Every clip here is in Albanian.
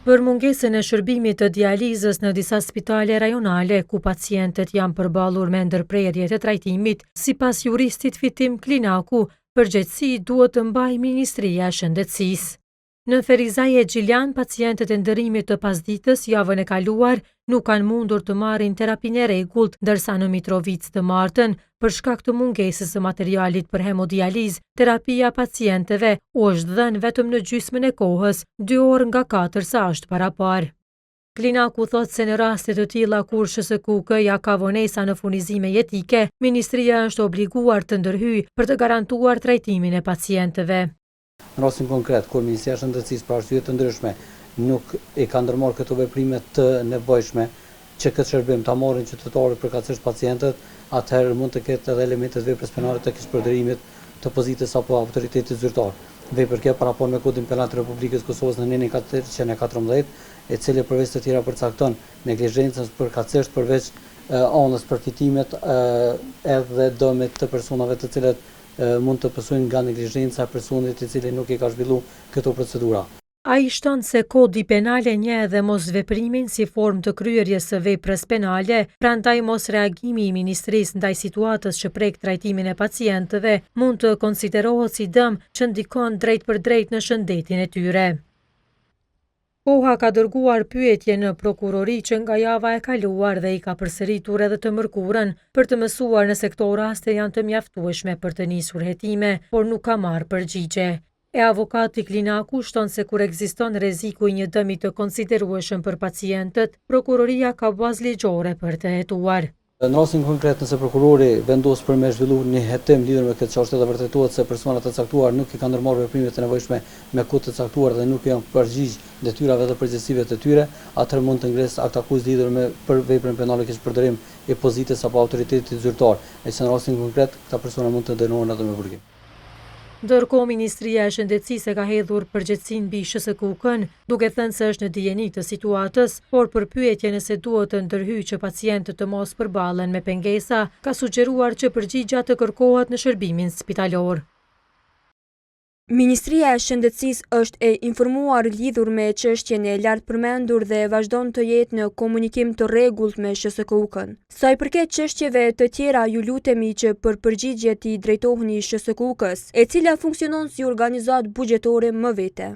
Për mungesën e shërbimit të dializës në disa spitale rajonale, ku pacientët janë përballur me ndërprerje të trajtimit, sipas juristit Fitim Klinaku, përgjegjësi duhet të mbajë Ministria e Shëndetësisë. Në Ferizaj e Gjiljan, pacientët e ndërimit të pasditës javën e kaluar nuk kanë mundur të marrin terapinë e rregullt, ndërsa në Mitrovic të martën, për shkak të mungesës së materialit për hemodializë, terapia pacientëve u është dhënë vetëm në gjysmën e kohës, 2 orë nga 4 sa është paraparë. Klinaku thotë se në raste të tilla kur SHSKUK-ja ka vonesa në furnizime jetike, Ministria është obliguar të ndërhyjë për të garantuar trajtimin e pacientëve. Në rastin konkret, kur Ministria e Shëndetësisë për arsye të ndryshme nuk e ka ndërmarrë këto veprime të nevojshme që këtë shërbim ta marrin qytetarët përkatësisht pacientët, atëherë mund të ketë edhe elementet veprës penale të kishpërdorimit të pozitës apo autoritetit zyrtar. Vepër kjo parapon me Kodin Penal të Republikës Kosovës në nenin 414, e cili përveç të tjera përcakton neglizhencën përkatësisht përveç anës përfitimet edhe dëmet të personave të cilët mund të pësojnë nga neglizhenca e personit i cili nuk i ka zhvilluar këto procedura. Ai shton se Kodi Penal e njeh edhe mosveprimin si formë të kryerjes së veprës penale, prandaj mosreagimi i Ministrisë ndaj situatës që prek trajtimin e pacientëve mund të konsiderohet si dëm që ndikon drejt për drejt në shëndetin e tyre. Koha ka dërguar pyetje në prokurori që nga java e kaluar dhe i ka përsëritur edhe të mërkurën për të mësuar nëse këto raste janë të mjaftueshme për të nisur hetime, por nuk ka marrë përgjigje. E avokati Klinaku shton se kur ekziston rreziku i një dëmi të konsiderueshëm për pacientët, prokuroria ka bazë ligjore për të hetuar. Në rastin konkret, nëse prokurori vendos për me zhvillu një hetim lidhur me këtë çështje dhe vërtetohet se personat e caktuar nuk i kanë ndërmarrë veprimet e nevojshme me kohë të caktuar dhe nuk janë përgjigj detyrave dhe përgjegjësive të tyre, atëherë mund të ngresë akt akuzë lidhur me për veprën penale kishpërdorim i pozitës apo autoritetit zyrtar. E që në rastin konkret, këta persona mund të dënohen edhe me burgim. Ndërkohë, Ministria e Shëndetësisë e ka hedhur përgjegjësinë mbi SHSKUK-n, duke thënë se është në dijeni të situatës, por për pyetje nëse duhet të ndërhyjë që pacientët të mos përballen me pengesa, ka sugjeruar që përgjigja të kërkohet në shërbimin spitalor. Ministria e Shëndetësisë është e informuar lidhur me çështjen e lartë përmendur dhe vazhdon të jetë në komunikim të rregullt me SHSKUK-n. Sa i përket çështjeve të tjera, ju lutemi që për përgjigje t'i drejtoheni SHSKUK-s, e cila funksionon si organizatë buxhetore më vete.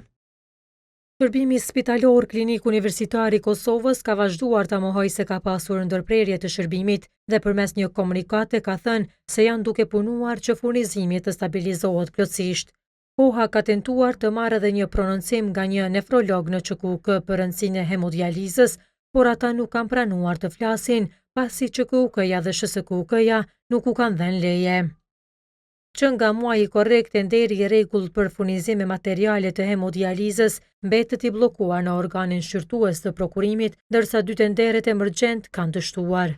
Shërbimi spitalor Klinik Universitar i Kosovës ka vazhduar ta mohojë se ka pasur ndërprerje të shërbimit dhe përmes një komunikate ka thënë se janë duke punuar që furnizimi të stabilizohet plotësisht. Koha ka tentuar të marrë edhe një prononcim nga një nefrolog në QKUK për rëndësinë e hemodializës, por ata nuk kanë pranuar të flasin, pasi QKUK-ja dhe SHSKUK-ja nuk u kanë dhënë leje. Që nga muaji korrekt nderi i rregullt për furnizim me materiale të hemodializës mbetet i bllokuar në organin shqyrtues të prokurimit, ndërsa 2 tenderet emergjent kanë dështuar.